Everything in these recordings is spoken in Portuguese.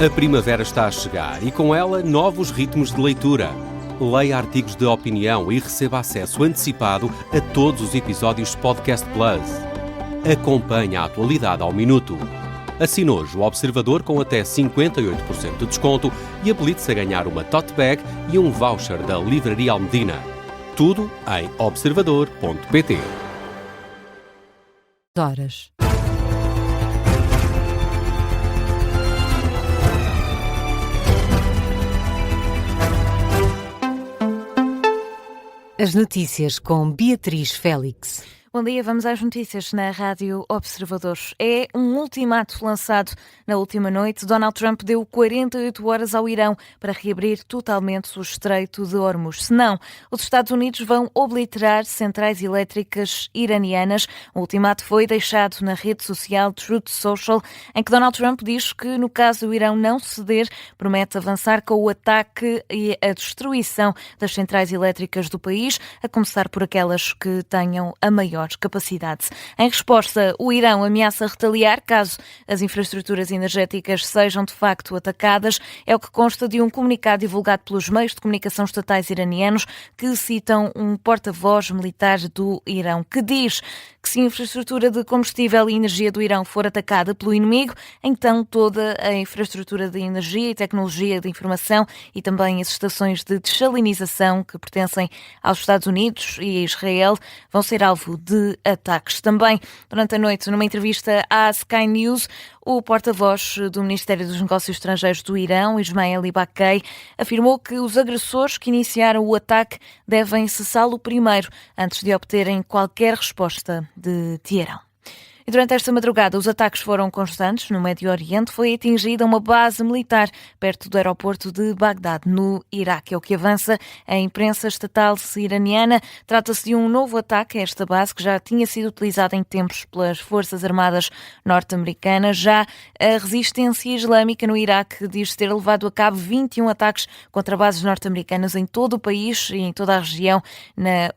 A primavera está a chegar e com ela novos ritmos de leitura. Leia artigos de opinião e receba acesso antecipado a todos os episódios de Podcast Plus. Acompanhe a atualidade ao minuto. Assine hoje o Observador com até 58% de desconto e habilite-se a ganhar uma tote bag e um voucher da Livraria Almedina. Tudo em observador.pt. Horas. As notícias com Beatriz Félix. Bom dia, vamos às notícias na Rádio Observador. É um ultimato lançado na última noite. Donald Trump deu 48 horas ao Irão para reabrir totalmente o Estreito de Hormuz. Senão, os Estados Unidos vão obliterar centrais elétricas iranianas. O ultimato foi deixado na rede social Truth Social, em que Donald Trump diz que, no caso do Irão não ceder, promete avançar com o ataque e a destruição das centrais elétricas do país, a começar por aquelas que tenham a maior capacidade. Em resposta, o Irão ameaça retaliar caso as infraestruturas energéticas sejam de facto atacadas. É o que consta de um comunicado divulgado pelos meios de comunicação estatais iranianos que citam um porta-voz militar do Irão, que diz que se a infraestrutura de combustível e energia do Irão for atacada pelo inimigo, então toda a infraestrutura de energia e tecnologia de informação e também as estações de dessalinização que pertencem aos Estados Unidos e a Israel vão ser alvo de ataques. Também, durante a noite, numa entrevista à Sky News, o porta-voz do Ministério dos Negócios Estrangeiros do Irão, Ismail Baqei, afirmou que os agressores que iniciaram o ataque devem cessá-lo primeiro, antes de obterem qualquer resposta de Teherão. E durante esta madrugada, os ataques foram constantes. No Médio Oriente foi atingida uma base militar perto do aeroporto de Bagdade, no Iraque. É o que avança a imprensa estatal iraniana. Trata-se de um novo ataque a esta base que já tinha sido utilizada em tempos pelas Forças Armadas norte-americanas. Já a resistência islâmica no Iraque diz ter levado a cabo 21 ataques contra bases norte-americanas em todo o país e em toda a região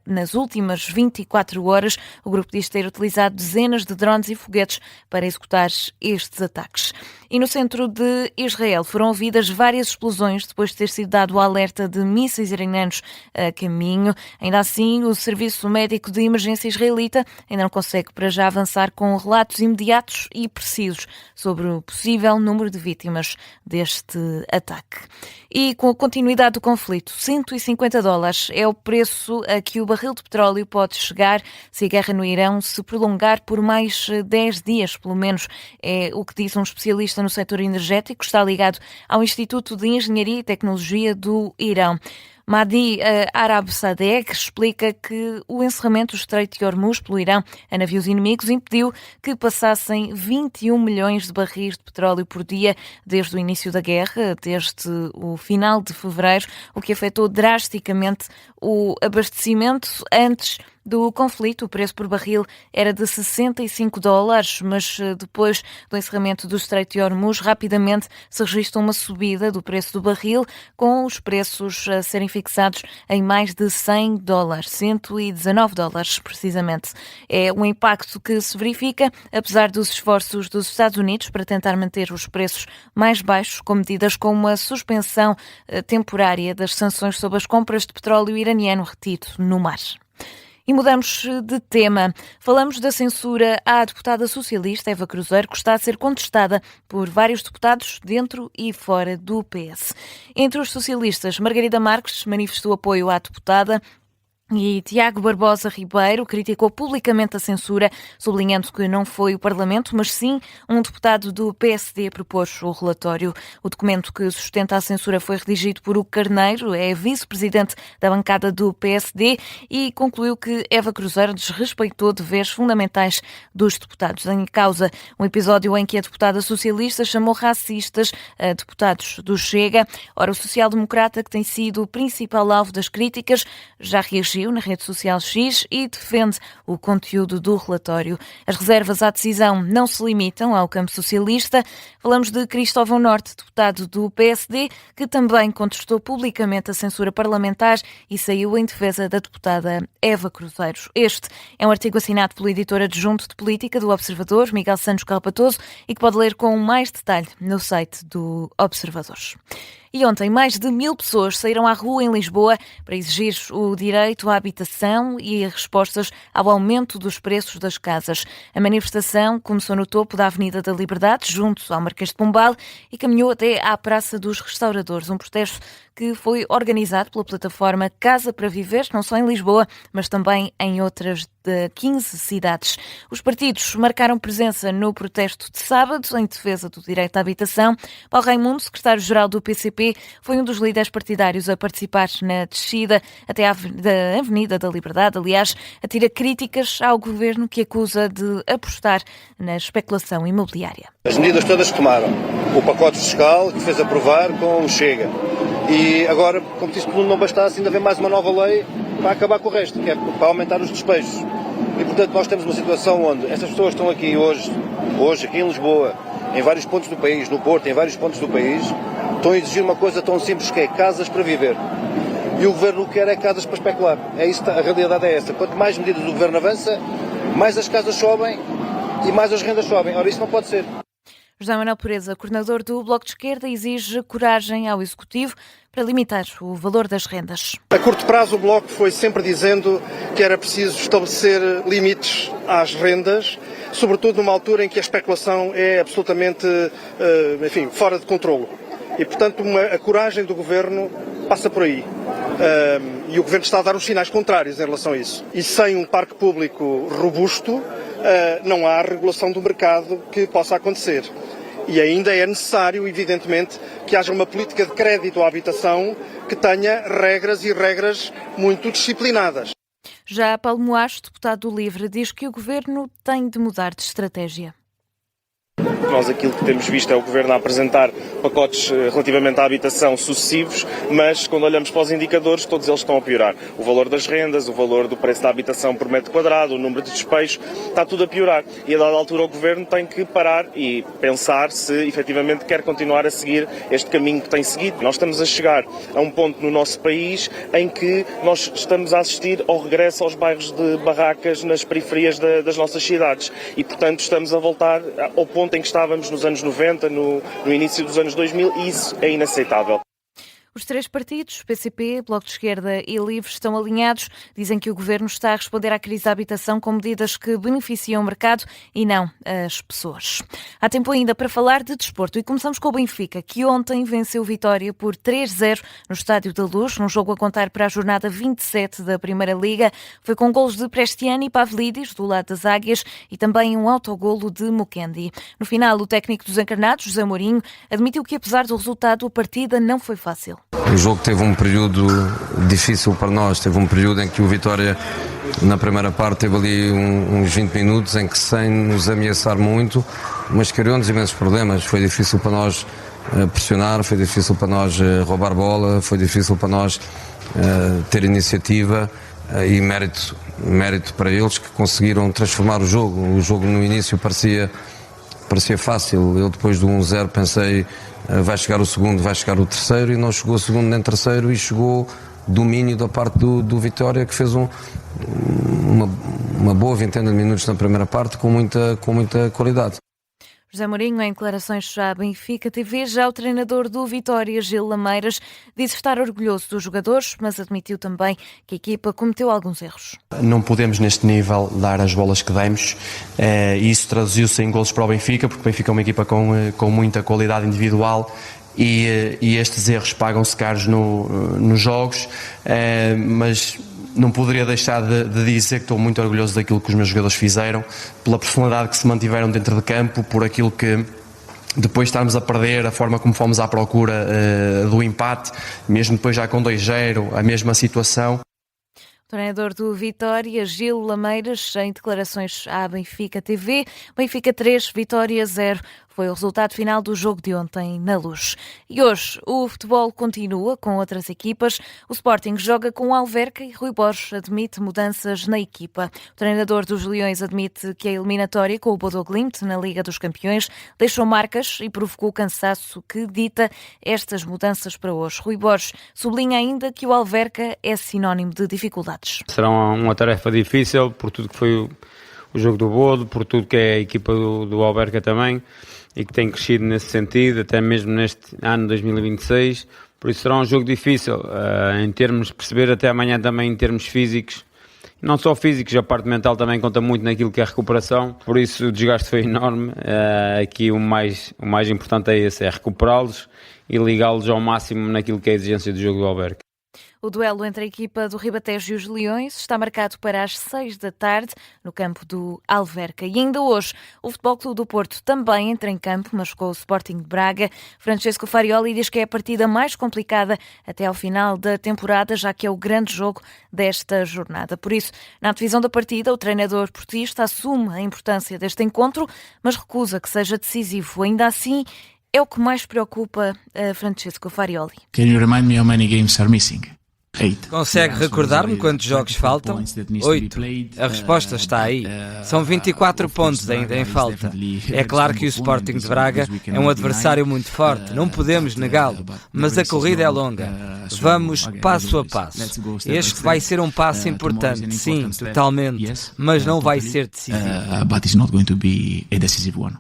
nas últimas 24 horas. O grupo diz ter utilizado dezenas de drones e foguetes para executar estes ataques. E no centro de Israel foram ouvidas várias explosões depois de ter sido dado o alerta de mísseis iranianos a caminho. Ainda assim, o Serviço Médico de Emergência israelita ainda não consegue para já avançar com relatos imediatos e precisos sobre o possível número de vítimas deste ataque. E com a continuidade do conflito, $150 é o preço a que o barril de petróleo pode chegar se a guerra no Irão se prolongar por mais 10 dias, pelo menos, é o que diz um especialista no setor energético, está ligado ao Instituto de Engenharia e Tecnologia do Irão. Mahdi Arab Sadegh explica que o encerramento do Estreito de Hormuz pelo Irão a navios inimigos impediu que passassem 21 milhões de barris de petróleo por dia desde o início da guerra, desde o final de fevereiro, o que afetou drasticamente o abastecimento. Antes do conflito, o preço por barril era de $65, mas depois do encerramento do Estreito de Hormuz, rapidamente se registra uma subida do preço do barril, com os preços a serem fixados em mais de $100, $119 precisamente. É um impacto que se verifica, apesar dos esforços dos Estados Unidos para tentar manter os preços mais baixos, com medidas como a suspensão temporária das sanções sobre as compras de petróleo iraniano retido no mar. E mudamos de tema. Falamos da censura à deputada socialista Eva Cruzeiro, que está a ser contestada por vários deputados dentro e fora do PS. Entre os socialistas, Margarida Marques manifestou apoio à deputada e Tiago Barbosa Ribeiro criticou publicamente a censura, sublinhando que não foi o Parlamento, mas sim um deputado do PSD propôs o relatório. O documento que sustenta a censura foi redigido por Hugo Carneiro, é vice-presidente da bancada do PSD, e concluiu que Eva Cruzeiro desrespeitou deveres fundamentais dos deputados. Em causa, um episódio em que a deputada socialista chamou racistas a deputados do Chega. Ora, o social-democrata, que tem sido o principal alvo das críticas, já reagiu reagiu na rede social X e defende o conteúdo do relatório. As reservas à decisão não se limitam ao campo socialista. Falamos de Cristóvão Norte, deputado do PSD, que também contestou publicamente a censura parlamentar e saiu em defesa da deputada Eva Cruzeiros. Este é um artigo assinado pelo editor adjunto de política do Observador, Miguel Santos Carrapatoso, e que pode ler com mais detalhe no site do Observador. E ontem, mais de 1000 pessoas saíram à rua em Lisboa para exigir o direito à habitação e respostas ao aumento dos preços das casas. A manifestação começou no topo da Avenida da Liberdade, junto ao Marquês de Pombal, e caminhou até à Praça dos Restauradores, um protesto que foi organizado pela plataforma Casa para Viver, não só em Lisboa, mas também em outras de 15 cidades. Os partidos marcaram presença no protesto de sábado em defesa do direito à habitação. Paulo Raimundo, secretário-geral do PCP, foi um dos líderes partidários a participar na descida até à Avenida da Liberdade. Aliás, atira críticas ao governo que acusa de apostar na especulação imobiliária. As medidas todas que tomaram, o pacote fiscal que fez aprovar com o Chega, e agora, como disse, não bastasse ainda haver mais uma nova lei para acabar com o resto, que é para aumentar os despejos. E portanto nós temos uma situação onde essas pessoas estão aqui hoje aqui em Lisboa, em vários pontos do país, no Porto, em vários pontos do país, estão a exigir uma coisa tão simples que é casas para viver. E o governo quer é casas para especular. É isso, a realidade é essa. Quanto mais medidas o governo avança, mais as casas sobem e mais as rendas sobem. Ora, isso não pode ser. José Manuel Pureza, coordenador do Bloco de Esquerda, exige coragem ao Executivo para limitar o valor das rendas. A curto prazo o Bloco foi sempre dizendo que era preciso estabelecer limites às rendas, sobretudo numa altura em que a especulação é absolutamente, fora de controlo. E, portanto, a coragem do Governo passa por aí. E o Governo está a dar os sinais contrários em relação a isso. E sem um parque público robusto, não há regulação do mercado que possa acontecer. E ainda é necessário, evidentemente, que haja uma política de crédito à habitação que tenha regras e regras muito disciplinadas. Já Paulo Moacho, deputado do LIVRE, diz que o Governo tem de mudar de estratégia. Nós aquilo que temos visto é o Governo a apresentar pacotes relativamente à habitação sucessivos, mas quando olhamos para os indicadores, todos eles estão a piorar. O valor das rendas, o valor do preço da habitação por metro quadrado, o número de despejos, está tudo a piorar. E a dada altura o Governo tem que parar e pensar se efetivamente quer continuar a seguir este caminho que tem seguido. Nós estamos a chegar a um ponto no nosso país em que nós estamos a assistir ao regresso aos bairros de barracas nas periferias das nossas cidades e, portanto, estamos a voltar ao ponto em que estávamos nos anos 90, no início dos anos 2000, e isso é inaceitável. Os três partidos, PCP, Bloco de Esquerda e LIVRE, estão alinhados. Dizem que o Governo está a responder à crise da habitação com medidas que beneficiam o mercado e não as pessoas. Há tempo ainda para falar de desporto e começamos com o Benfica, que ontem venceu o Vitória por 3-0 no Estádio da Luz, num jogo a contar para a jornada 27 da Primeira Liga. Foi com golos de Prestiani e Pavlidis, do lado das Águias, e também um autogolo de Mukendi. No final, o técnico dos encarnados, José Mourinho, admitiu que, apesar do resultado, a partida não foi fácil. O jogo teve um período difícil para nós, teve um período em que o Vitória, na primeira parte, teve ali uns 20 minutos em que, sem nos ameaçar muito, mas criou-nos imensos problemas. Foi difícil para nós pressionar, foi difícil para nós roubar bola, foi difícil para nós ter iniciativa e mérito para eles que conseguiram transformar o jogo. O jogo no início parecia fácil. Eu, depois do 1-0, pensei vai chegar o segundo, vai chegar o terceiro, e não chegou o segundo nem o terceiro, e chegou domínio da parte do Vitória, que fez uma boa vintena de minutos na primeira parte com muita qualidade. José Mourinho, em declarações à Benfica TV, já o treinador do Vitória, Gil Lameiras, disse estar orgulhoso dos jogadores, mas admitiu também que a equipa cometeu alguns erros. Não podemos neste nível dar as bolas que demos, e isso traduziu-se em golos para o Benfica, porque o Benfica é uma equipa com muita qualidade individual e estes erros pagam-se caros nos jogos, mas não poderia deixar de dizer que estou muito orgulhoso daquilo que os meus jogadores fizeram, pela personalidade que se mantiveram dentro de campo, por aquilo que depois estarmos a perder, a forma como fomos à procura do empate, mesmo depois já com 2-0, a mesma situação. Treinador do Vitória, Gil Lameiras, em declarações à Benfica TV. Benfica 3, Vitória 0. Foi o resultado final do jogo de ontem na Luz. E hoje o futebol continua com outras equipas. O Sporting joga com o Alverca e Rui Borges admite mudanças na equipa. O treinador dos Leões admite que a eliminatória com o Bodo Glimt na Liga dos Campeões deixou marcas e provocou o cansaço que dita estas mudanças para hoje. Rui Borges sublinha ainda que o Alverca é sinónimo de dificuldades. Será uma tarefa difícil por tudo que foi o jogo do Bodo, por tudo que é a equipa do Alverca também, e que tem crescido nesse sentido, até mesmo neste ano 2026, por isso será um jogo difícil, em termos de perceber até amanhã também em termos físicos, não só físicos, a parte mental também conta muito naquilo que é a recuperação, por isso o desgaste foi enorme, aqui o mais importante é esse, é recuperá-los e ligá-los ao máximo naquilo que é a exigência do jogo do Alverca. O duelo entre a equipa do Ribatejo e os Leões está marcado para as 6 da tarde no campo do Alverca. E ainda hoje o Futebol Clube do Porto também entra em campo, mas com o Sporting de Braga. Francesco Farioli diz que é a partida mais complicada até ao final da temporada, já que é o grande jogo desta jornada. Por isso, na antevisão da partida, o treinador portista assume a importância deste encontro, mas recusa que seja decisivo. Ainda assim, é o que mais preocupa a Francesco Farioli. Can you remind me how many games are missing? 8. Consegue recordar-me quantos jogos faltam? 8. A resposta está aí. São 24 pontos ainda em falta. É claro que o Sporting de Braga é um adversário muito forte, não podemos negá-lo, mas a corrida é longa. Vamos passo a passo. Este vai ser um passo importante, sim, totalmente, mas não vai ser decisivo. But it's not going to be a decisive one.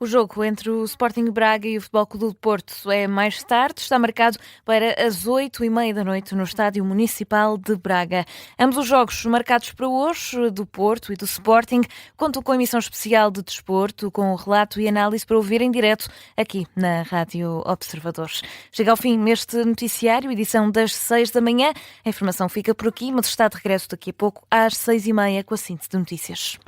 O jogo entre o Sporting Braga e o Futebol Clube do Porto é mais tarde, está marcado para as 8h30 da noite no Estádio Municipal de Braga. Ambos os jogos marcados para hoje, do Porto e do Sporting, contam com a emissão especial de desporto, com o relato e análise para ouvir em direto aqui na Rádio Observadores. Chega ao fim este noticiário, edição das 6 da manhã. A informação fica por aqui, mas está de regresso daqui a pouco às 6h30 com a síntese de notícias.